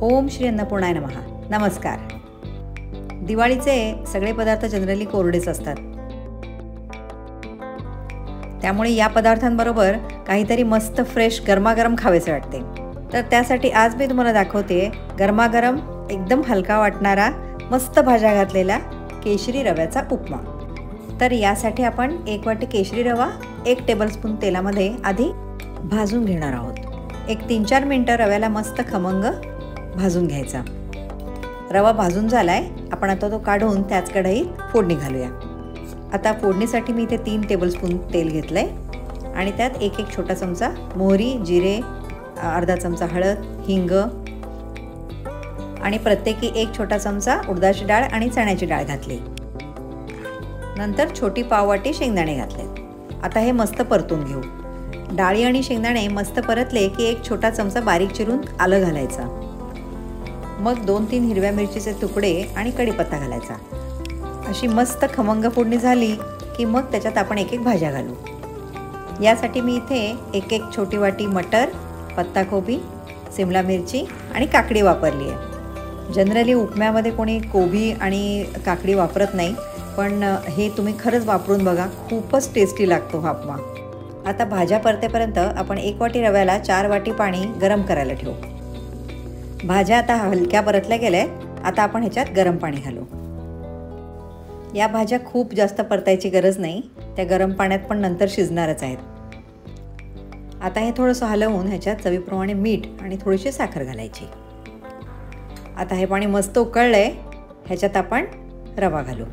ओम श्री अन्नपूर्णाय नमः. नमस्कार. दिवाळीचे सगळे पदार्थ जनरली कोरडेच असतात. त्यामुळे या पदार्थांबरोबर काहीतरी मस्त फ्रेश गरमागरम खावेसे वाटते. तर त्यासाठी आज मी तुम्हाला दाखवते गरमागरम एकदम हलका वाटणारा मस्त भाज्या घातलेला केशरी रव्याचा उपमा. तर यासाठी आपण 1 वाटी केशरी रवा 1 टेबलस्पून तेलामध्ये आधी भाजून घेणार आहोत. एक 3-4 मिनटं रव्याला मस्त खमंग भाजून घ्यायचा. रवा भाजून झालाय. आपण आता तो काढून त्याच कढईत फोडणी घालूया. आता फोडणीसाठी मी इथे 3 टेबलस्पून तेल घेतलंय आणि त्यात एक छोटा चमचा मोहरी, जिरे, अर्धा चमचा हळद, हिंग आणि प्रत्येकी 1 छोटा चमचा उडदाची डाळ आणि चण्याची डाळ घातली. नंतर छोटी पाववाटी शेंगदाणे घातले. आता हे मस्त परतून घेऊ. डाळी आणि शेंगदाणे मस्त परतले की 1 छोटा चमचा बारीक चिरून आलं घालायचा. मग 2-3 हिरव्या मिरचीचे तुकडे आणि कढीपत्ता घालायचा. अशी मस्त खमंग फोडणी झाली की मग त्याच्यात आपण एक भाज्या घालू. यासाठी मी इथे एक छोटी वाटी मटर, पत्ताकोबी, सिमला मिरची आणि काकडी वापरली आहे. जनरली उपम्यामध्ये कोणी कोबी आणि काकडी वापरत नाही, पण हे तुम्ही खरंच वापरून बघा. खूपच टेस्टी लागतो हा उपमा. आता भाज्या परतेपर्यंत आपण 1 वाटी रव्याला 4 वाटी पाणी गरम करायला ठेवू. भाज्या आता हलक्या परतल्या गेल्या. आता आपण ह्याच्यात गरम पाणी घालू. या भाज्या खूप जास्त परतायची गरज नाही. त्या गरम पाण्यात पण नंतर शिजणारच आहेत. आता हे थोडंसं हलवून ह्याच्यात चवीप्रमाणे मीठ आणि थोडीशी साखर घालायची. आता हे पाणी मस्त उकळलंय. ह्याच्यात आपण रवा घालू.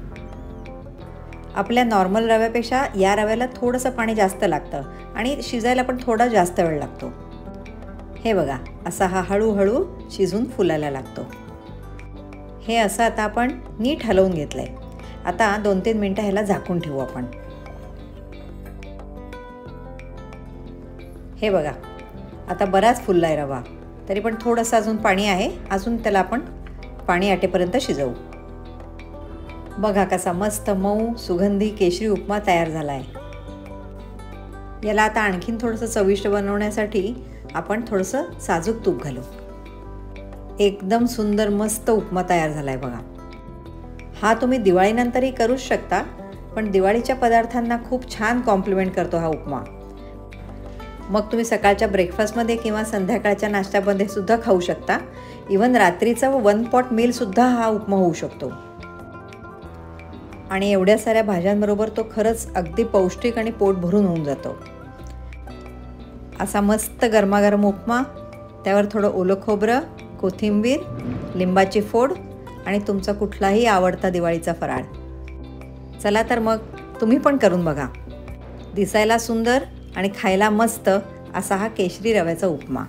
आपल्या नॉर्मल रव्यापेक्षा या रव्याला थोडंसं पाणी जास्त लागतं आणि शिजायला पण थोडा जास्त वेळ लागतो. हे बघा, असा हा हळूहळू शिजून फुलायला लागतो. हे असं आता आपण नीट हलवून घेतलंय. आता 2-3 मिनटं ह्याला झाकून ठेवू आपण. हे बघा, आता बराच फुललाय रवा. तरी पण थोडंसं अजून पाणी आहे. अजून त्याला आपण पाणी आटेपर्यंत शिजवू. बघा कसा मस्त मऊ सुगंधी केशरी उपमा तयार झाला आहे. याला आता आणखीन थोडंसं चविष्ट बनवण्यासाठी आपण थोडंसं साजूक तूप घालू. एकदम सुंदर मस्त उपमा तयार झाला आहे बघा. हा तुम्ही दिवाळीनंतरही करूच शकता, पण दिवाळीच्या पदार्थांना खूप छान कॉम्प्लिमेंट करतो हा उपमा. मग तुम्ही सकाळच्या ब्रेकफास्टमध्ये किंवा संध्याकाळच्या नाश्त्यामध्ये सुद्धा खाऊ शकता. इवन रात्रीचा 1 पॉट मीलसुद्धा हा उपमा होऊ शकतो. आणि एवढ्या साऱ्या भाज्यांबरोबर तो खरंच अगदी पौष्टिक आणि पोट भरून होऊन जातो. असा मस्त गरमागरम उपमा, त्यावर थोडं ओलं खोबरं, कोथिंबीर, लिंबाची फोड आणि तुमचा कुठलाही आवडता दिवाळीचा फराळ. चला तर मग तुम्ही पण करून बघा. दिसायला सुंदर आणि खायला मस्त असा हा केशरी रव्याचा उपमा.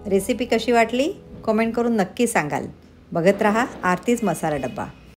रेसिपी कशी वाटली कमेंट करून नक्की सांगाल. बघत रहा आरतीच मसाला डब्बा.